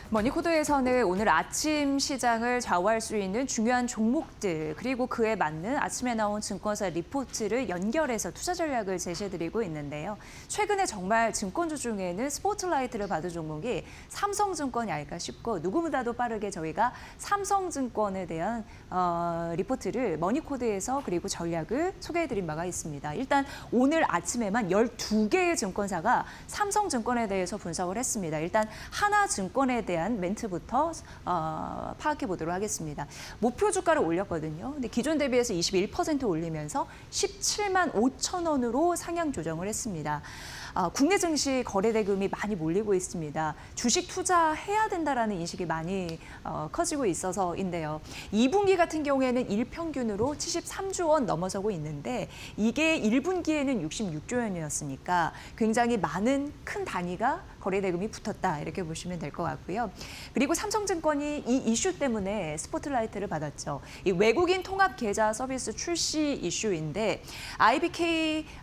머니코드에서는 오늘 아침 시장을 좌우할 수 있는 중요한 종목들 그리고 그에 맞는 아침에 나온 증권사 리포트를 연결해서 투자 전략을 제시해드리고 있는데요. 최근에 정말 증권주 중에는 스포트라이트를 받은 종목이 삼성증권이 아닐까 싶고 누구보다도 빠르게 저희가 삼성증권에 대한 리포트를 머니코드에서 그리고 전략을 소개해드린 바가 있습니다. 일단 오늘 아침에만 12개의 증권사가 삼성증권에 대해서 분석을 했습니다. 일단 하나증권에 대한 멘트부터 파악해 보도록 하겠습니다. 목표 주가를 올렸거든요. 근데 기존 대비해서 21% 올리면서 17만 5천 원으로 상향 조정을 했습니다. 국내 증시 거래 대금이 많이 몰리고 있습니다. 주식 투자해야 된다라는 인식이 많이 커지고 있어서인데요. 2분기 같은 경우에는 일평균으로 73조 원 넘어서고 있는데 이게 1분기에는 66조 원이었으니까 굉장히 많은 큰 단위가 거래 대금이 붙었다 이렇게 보시면 될 것 같고요. 그리고 삼성증권이 이 이슈 때문에 스포트라이트를 받았죠. 이 외국인 통합 계좌 서비스 출시 이슈인데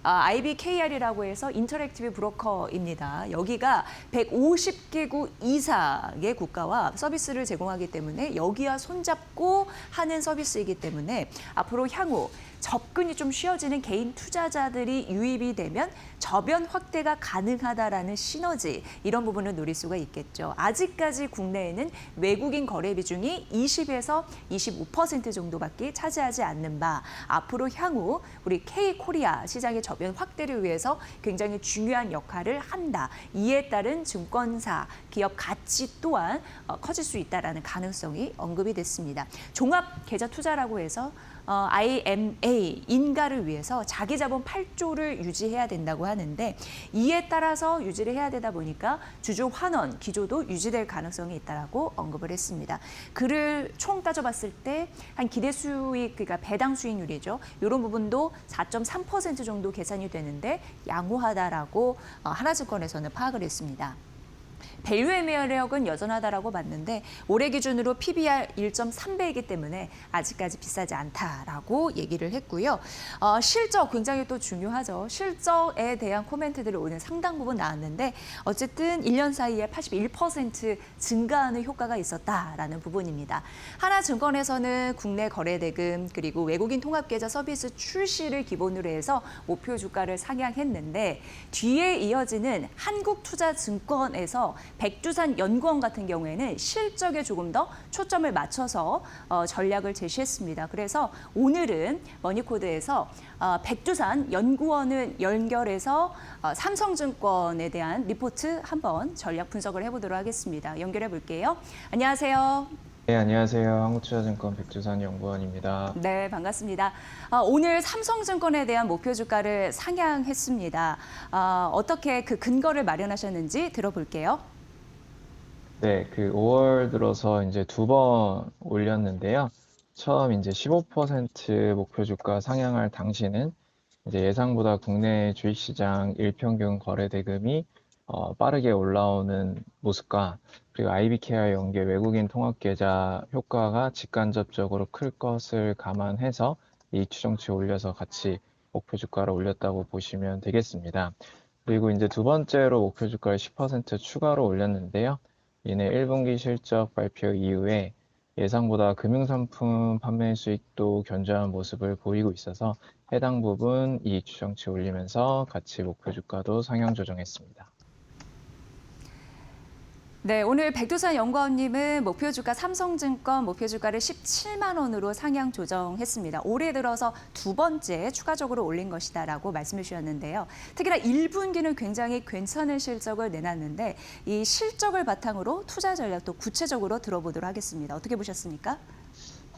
IBKR이라고 해서 인터랙티브 브로커입니다. 여기가 150개국 이상의 국가와 서비스를 제공하기 때문에 여기와 손잡고 하는 서비스이기 때문에 앞으로 향후 접근이 좀 쉬워지는 개인 투자자들이 유입이 되면 저변 확대가 가능하다라는 시너지 이런 부분을 노릴 수가 있겠죠. 아직까지 국내에는 외국인 거래 비중이 20에서 25% 정도밖에 차지하지 않는 바 앞으로 향후 우리 K-코리아 시장의 저변 확대를 위해서 굉장히 중요한 역할을 한다. 이에 따른 증권사 기업 가치 또한 커질 수 있다라는 가능성이 언급이 됐습니다. 종합 계좌 투자라고 해서 IMA 인가를 위해서 자기 자본 8조를 유지해야 된다고 하는데 이에 따라서 유지를 해야 되다 보니까 주주 환원 기조도 유지될 가능성이 있다라고 언급을 했습니다. 그를 총 따져봤을 때 한 기대 수익 그러니까 배당 수익률이죠. 이런 부분도 4.3% 정도 계산이 되는데 양호하다라고 하나증권에서는 파악을 했습니다. 밸류의 매력은 여전하다라고 봤는데 올해 기준으로 PBR 1.3배이기 때문에 아직까지 비싸지 않다라고 얘기를 했고요. 실적 굉장히 또 중요하죠. 실적에 대한 코멘트들이 오늘 상당 부분 나왔는데 어쨌든 1년 사이에 81% 증가하는 효과가 있었다라는 부분입니다. 하나증권에서는 국내 거래 대금 그리고 외국인 통합계좌 서비스 출시를 기본으로 해서 목표 주가를 상향했는데 뒤에 이어지는 한국투자증권에서 백두산 연구원 같은 경우에는 실적에 조금 더 초점을 맞춰서 전략을 제시했습니다. 그래서 오늘은 머니코드에서 백두산 연구원을 연결해서 삼성증권에 대한 리포트 한번 전략 분석을 해보도록 하겠습니다. 연결해 볼게요. 안녕하세요. 네, 안녕하세요. 한국투자증권 백두산 연구원입니다. 네, 반갑습니다. 오늘 삼성증권에 대한 목표 주가를 상향했습니다. 어떻게 그 근거를 마련하셨는지 들어볼게요. 네, 5월 들어서 이제 2번 올렸는데요. 처음 이제 15% 목표 주가 상향할 당시는 이제 예상보다 국내 주식시장 일평균 거래 대금이 빠르게 올라오는 모습과 그리고 IBKR 연계 외국인 통합계좌 효과가 직간접적으로 클 것을 감안해서 이 추정치 올려서 같이 목표 주가를 올렸다고 보시면 되겠습니다. 그리고 이제 두 번째로 목표 주가를 10% 추가로 올렸는데요. 이내 1분기 실적 발표 이후에 예상보다 금융상품 판매 수익도 견조한 모습을 보이고 있어서 해당 부분 이익 추정치 올리면서 같이 목표 주가도 상향 조정했습니다. 네, 오늘 백두산 연구원님은 목표 주가 삼성증권 목표 주가를 17만 원으로 상향 조정했습니다. 올해 들어서 두 번째 추가적으로 올린 것이다라고 말씀해 주셨는데요. 특히나 1분기는 굉장히 괜찮은 실적을 내놨는데 이 실적을 바탕으로 투자 전략도 구체적으로 들어보도록 하겠습니다. 어떻게 보셨습니까?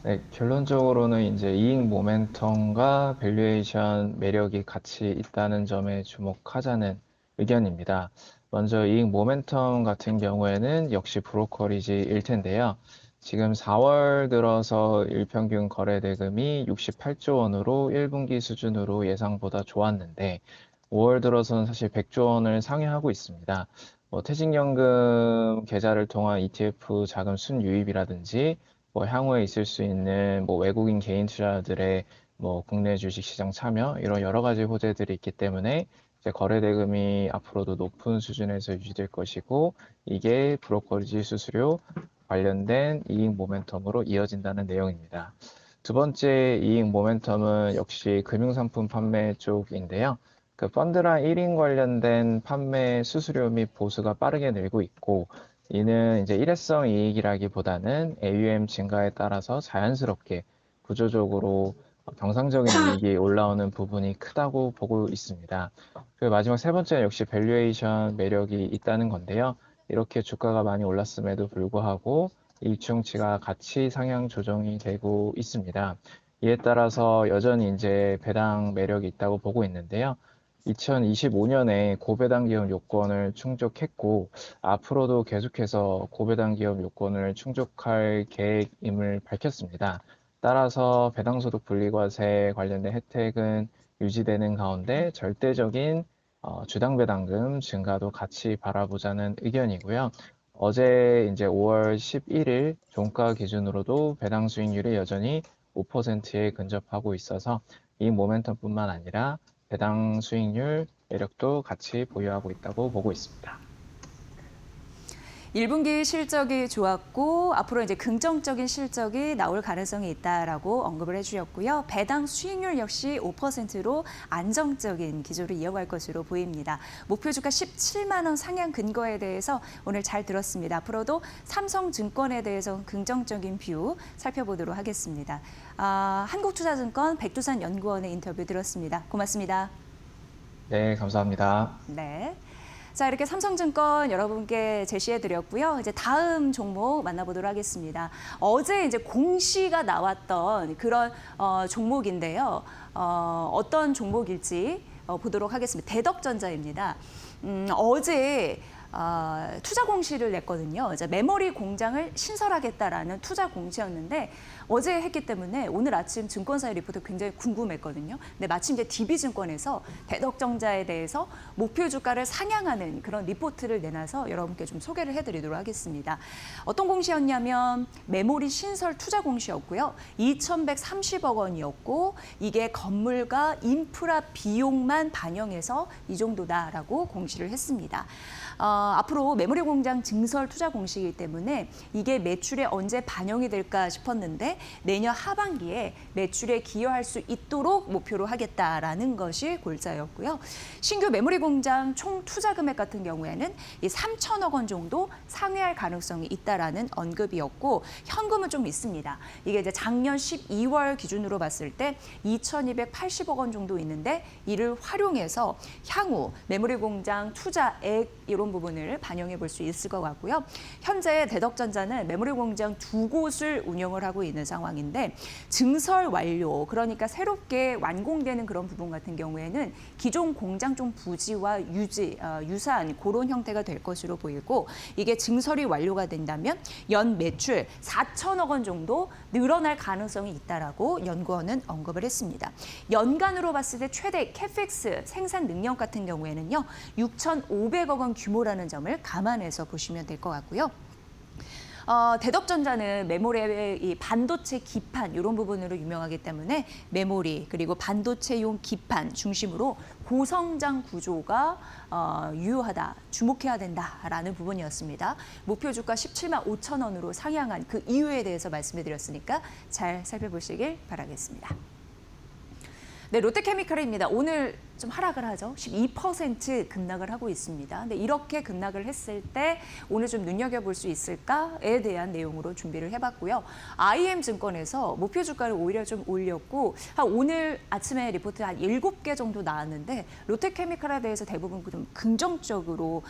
네, 결론적으로는 이제 이익 모멘텀과 밸류에이션 매력이 같이 있다는 점에 주목하자는 의견입니다. 먼저 이익 모멘텀 같은 경우에는 역시 브로커리지일 텐데요. 지금 4월 들어서 일평균 거래 대금이 68조 원으로 1분기 수준으로 예상보다 좋았는데 5월 들어서는 사실 100조 원을 상회하고 있습니다. 퇴직연금 계좌를 통한 ETF 자금 순유입이라든지 향후에 있을 수 있는 외국인 개인 투자자들의 국내 주식시장 참여 이런 여러 가지 호재들이 있기 때문에 이제 거래 대금이 앞으로도 높은 수준에서 유지될 것이고 이게 브로커리지 수수료 관련된 이익 모멘텀으로 이어진다는 내용입니다. 두 번째 이익 모멘텀은 역시 금융상품 판매 쪽인데요. 그 펀드랑 1인 관련된 판매 수수료 및 보수가 빠르게 늘고 있고 이는 이제 일회성 이익이라기보다는 AUM 증가에 따라서 자연스럽게 구조적으로 정상적인 이익이 올라오는 부분이 크다고 보고 있습니다. 그리고 마지막 세 번째는 역시 밸류에이션 매력이 있다는 건데요. 이렇게 주가가 많이 올랐음에도 불구하고 일중치가 같이 상향 조정이 되고 있습니다. 이에 따라서 여전히 이제 배당 매력이 있다고 보고 있는데요. 2025년에 고배당 기업 요건을 충족했고 앞으로도 계속해서 고배당 기업 요건을 충족할 계획임을 밝혔습니다. 따라서 배당소득 분리과세 관련된 혜택은 유지되는 가운데 절대적인 주당 배당금 증가도 같이 바라보자는 의견이고요. 어제 이제 5월 11일 종가 기준으로도 배당 수익률이 여전히 5%에 근접하고 있어서 이 모멘텀뿐만 아니라 배당 수익률 매력도 같이 보유하고 있다고 보고 있습니다. 1분기 실적이 좋았고 앞으로 이제 긍정적인 실적이 나올 가능성이 있다라고 언급을 해주셨고요. 배당 수익률 역시 5%로 안정적인 기조를 이어갈 것으로 보입니다. 목표 주가 17만 원 상향 근거에 대해서 오늘 잘 들었습니다. 앞으로도 삼성증권에 대해서 긍정적인 뷰 살펴보도록 하겠습니다. 한국투자증권 백두산 연구원의 인터뷰 들었습니다. 고맙습니다. 네, 감사합니다. 네. 자, 이렇게 삼성증권 여러분께 제시해드렸고요. 이제 다음 종목 만나보도록 하겠습니다. 어제 이제 공시가 나왔던 그런 종목인데요. 어떤 종목일지 보도록 하겠습니다. 대덕전자입니다. 어제 투자 공시를 냈거든요. 이제 메모리 공장을 신설하겠다라는 투자 공시였는데 어제 했기 때문에 오늘 아침 증권사의 리포트 굉장히 궁금했거든요. 근데 마침 이제 DB증권에서 대덕전자에 대해서 목표 주가를 상향하는 그런 리포트를 내놔서 여러분께 좀 소개를 해드리도록 하겠습니다. 어떤 공시였냐면 메모리 신설 투자 공시였고요. 2,130억 원이었고 이게 건물과 인프라 비용만 반영해서 이 정도다라고 공시를 했습니다. 앞으로 메모리 공장 증설 투자 공시이기 때문에 이게 매출에 언제 반영이 될까 싶었는데 내년 하반기에 매출에 기여할 수 있도록 목표로 하겠다라는 것이 골자였고요. 신규 메모리 공장 총 투자 금액 같은 경우에는 이 3천억 원 정도 상회할 가능성이 있다라는 언급이었고 현금은 좀 있습니다. 이게 이제 작년 12월 기준으로 봤을 때 2,280억 원 정도 있는데 이를 활용해서 향후 메모리 공장 투자액 이런 부분을 반영해 볼 수 있을 것 같고요. 현재 대덕전자는 메모리 공장 2곳을 운영을 하고 있는 상황인데 증설 완료, 그러니까 새롭게 완공되는 그런 부분 같은 경우에는 기존 공장 좀 부지와 유사한 그런 형태가 될 것으로 보이고 이게 증설이 완료가 된다면 연 매출 4천억 원 정도 늘어날 가능성이 있다라고 연구원은 언급을 했습니다. 연간으로 봤을 때 최대 캐펙스 생산 능력 같은 경우에는요. 6,500억 원 규모라는 점을 감안해서 보시면 될 것 같고요. 대덕전자는 메모리의 이 반도체 기판 이런 부분으로 유명하기 때문에 메모리 그리고 반도체용 기판 중심으로 고성장 구조가 유효하다, 주목해야 된다라는 부분이었습니다. 목표 주가 17만 5천 원으로 상향한 그 이유에 대해서 말씀을 드렸으니까 잘 살펴보시길 바라겠습니다. 네, 롯데케미칼입니다. 오늘 좀 하락을 하죠. 12% 급락을 하고 있습니다. 근데 이렇게 급락을 했을 때 오늘 좀 눈여겨볼 수 있을까에 대한 내용으로 준비를 해봤고요. IM증권에서 목표 주가를 오히려 좀 올렸고 오늘 아침에 리포트 한 7개 정도 나왔는데 롯데케미칼에 대해서 대부분 좀 긍정적으로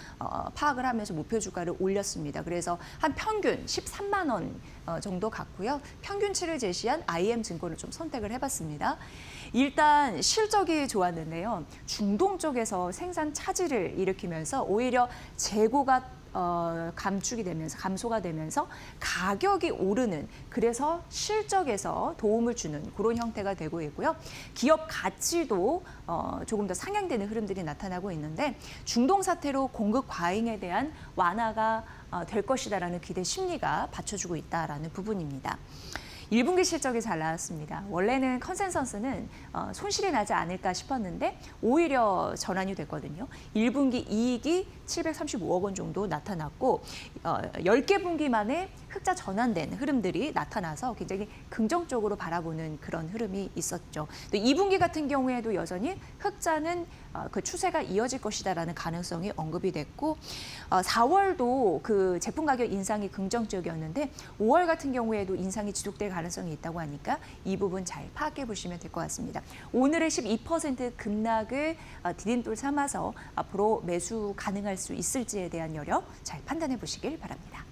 파악을 하면서 목표 주가를 올렸습니다. 그래서 한 평균 13만 원 정도 갔고요. 평균치를 제시한 IM증권을 좀 선택을 해봤습니다. 일단 실적이 좋았는데요. 중동 쪽에서 생산 차질을 일으키면서 오히려 재고가 감축이 되면서 감소가 되면서 가격이 오르는 그래서 실적에서 도움을 주는 그런 형태가 되고 있고요. 기업 가치도 조금 더 상향되는 흐름들이 나타나고 있는데 중동 사태로 공급 과잉에 대한 완화가 될 것이다라는 기대 심리가 받쳐주고 있다라는 부분입니다. 1분기 실적이 잘 나왔습니다. 원래는 컨센서스는 손실이 나지 않을까 싶었는데 오히려 전환이 됐거든요. 1분기 이익이 735억 원 정도 나타났고 10개 분기 만에 흑자 전환된 흐름들이 나타나서 굉장히 긍정적으로 바라보는 그런 흐름이 있었죠. 또 2분기 같은 경우에도 여전히 흑자는 그 추세가 이어질 것이다라는 가능성이 언급이 됐고 4월도 그 제품 가격 인상이 긍정적이었는데 5월 같은 경우에도 인상이 지속될 가능성이 있다고 하니까 이 부분 잘 파악해 보시면 될 것 같습니다. 오늘의 12% 급락을 디딤돌 삼아서 앞으로 매수 가능할 수 있을지에 대한 여력 잘 판단해 보시길 바랍니다.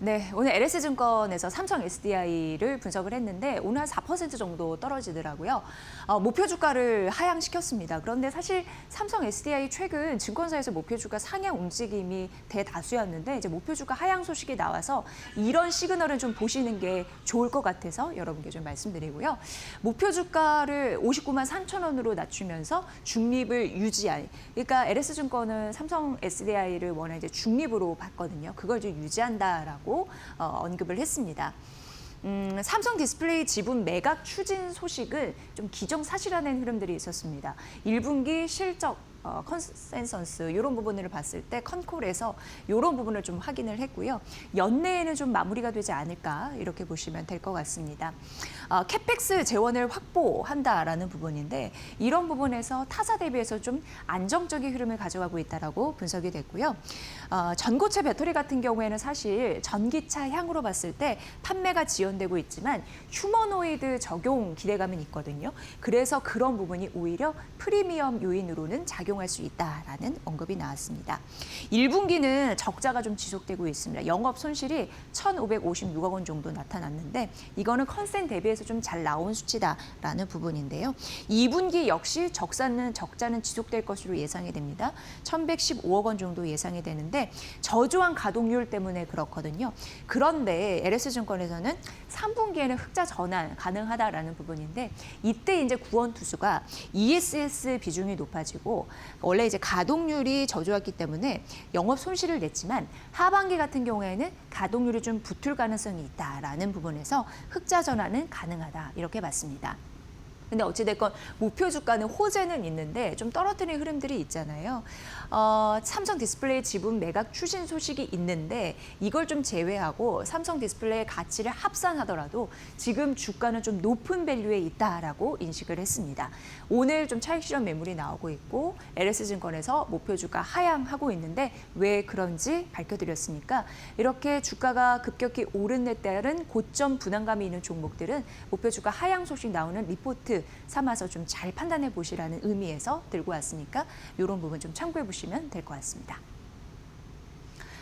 네, 오늘 LS증권에서 삼성 SDI를 분석을 했는데 오늘 한 4% 정도 떨어지더라고요. 목표 주가를 하향시켰습니다. 그런데 사실 삼성 SDI 최근 증권사에서 목표 주가 상향 움직임이 대다수였는데 이제 목표 주가 하향 소식이 나와서 이런 시그널을 좀 보시는 게 좋을 것 같아서 여러분께 좀 말씀드리고요. 목표 주가를 59만 3천 원으로 낮추면서 중립을 유지할. 그러니까 LS증권은 삼성 SDI를 워낙 이제 중립으로 봤거든요. 그걸 좀 유지한다라고 언급을 했습니다. 삼성 디스플레이 지분 매각 추진 소식은 좀 기정사실화된 흐름들이 있었습니다. 1분기 실적 컨센서스 이런 부분을 봤을 때 컨콜에서 이런 부분을 좀 확인을 했고요. 연내에는 좀 마무리가 되지 않을까 이렇게 보시면 될 것 같습니다. 캐펙스 재원을 확보한다라는 부분인데 이런 부분에서 타사 대비해서 좀 안정적인 흐름을 가져가고 있다라고 분석이 됐고요. 전고체 배터리 같은 경우에는 사실 전기차 향으로 봤을 때 판매가 지연되고 있지만 휴머노이드 적용 기대감은 있거든요. 그래서 그런 부분이 오히려 프리미엄 요인으로는 작용할 수 있다라는 언급이 나왔습니다. 1분기는 적자가 좀 지속되고 있습니다. 영업 손실이 1,556억 원 정도 나타났는데 이거는 컨센 대비해서 좀 잘 나온 수치다라는 부분인데요. 2분기 역시 적자는 지속될 것으로 예상이 됩니다. 1,115억 원 정도 예상이 되는데 저조한 가동률 때문에 그렇거든요. 그런데 LS증권에서는 3분기에는 흑자 전환 가능하다라는 부분인데 이때 이제 구원투수가 ESS 비중이 높아지고 원래 이제 가동률이 저조했기 때문에 영업 손실을 냈지만 하반기 같은 경우에는 가동률이 좀 붙을 가능성이 있다라는 부분에서 흑자 전환은 가능하다 이렇게 봤습니다. 근데 어찌됐건 목표 주가는 호재는 있는데 좀 떨어뜨리는 흐름들이 있잖아요. 삼성 디스플레이 지분 매각 추진 소식이 있는데 이걸 좀 제외하고 삼성 디스플레이의 가치를 합산하더라도 지금 주가는 좀 높은 밸류에 있다라고 인식을 했습니다. 오늘 좀 차익 실현 매물이 나오고 있고 LS증권에서 목표 주가 하향하고 있는데 왜 그런지 밝혀드렸으니까 이렇게 주가가 급격히 오른 데 따른 고점 분할감이 있는 종목들은 목표 주가 하향 소식 나오는 리포트 삼아서 좀 잘 판단해 보시라는 의미에서 들고 왔으니까 이런 부분 좀 참고해 보시면 될 것 같습니다.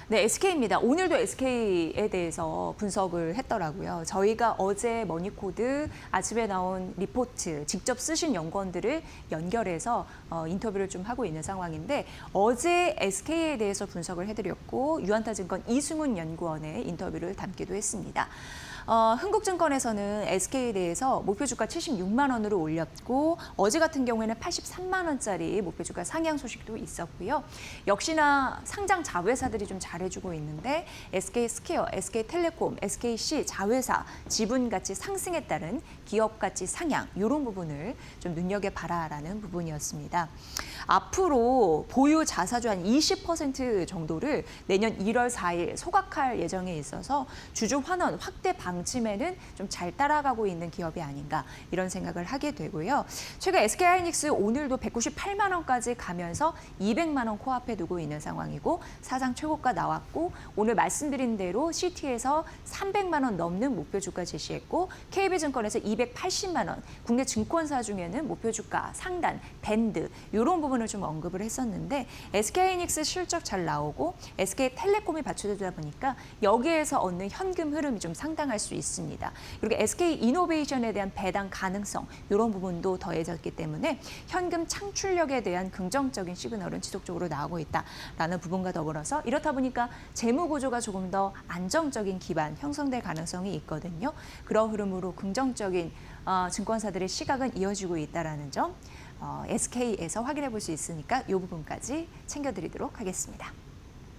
네, SK입니다. 오늘도 SK에 대해서 분석을 했더라고요. 저희가 어제 머니코드 아침에 나온 리포트 직접 쓰신 연구원들을 연결해서 인터뷰를 좀 하고 있는 상황인데 어제 SK에 대해서 분석을 해드렸고 유한타증권 이승훈 연구원의 인터뷰를 담기도 했습니다. 흥국증권에서는 SK에 대해서 목표 주가 76만 원으로 올렸고 어제 같은 경우에는 83만 원짜리 목표 주가 상향 소식도 있었고요. 역시나 상장 자회사들이 좀 잘해주고 있는데 SK스퀘어, SK텔레콤, SKC 자회사 지분 가치 상승에 따른 기업 가치 상향 이런 부분을 좀 눈여겨봐라라는 부분이었습니다. 앞으로 보유 자사주 한 20% 정도를 내년 1월 4일 소각할 예정에 있어서 주주 환원 확대 방침에는 좀 잘 따라가고 있는 기업이 아닌가 이런 생각을 하게 되고요. 최근 SK하이닉스 오늘도 198만 원까지 가면서 200만 원 코앞에 두고 있는 상황이고 사상 최고가 나왔고 오늘 말씀드린 대로 CT에서 300만 원 넘는 목표 주가 제시했고 KB증권에서 280만 원, 국내 증권사 중에는 목표 주가 상단, 밴드 이런 부분을 좀 언급을 했었는데 SK하이닉스 실적 잘 나오고 SK텔레콤이 받쳐주다 보니까 여기에서 얻는 현금 흐름이 좀 상당할 수 있습니다. 그리고 SK이노베이션에 대한 배당 가능성 이런 부분도 더해졌기 때문에 현금 창출력에 대한 긍정적인 시그널은 지속적으로 나오고 있다라는 부분과 더불어서 이렇다 보니까 재무 구조가 조금 더 안정적인 기반 형성될 가능성이 있거든요. 그런 흐름으로 긍정적인 증권사들의 시각은 이어지고 있다라는 점 SK에서 확인해 볼 수 있으니까 이 부분까지 챙겨드리도록 하겠습니다.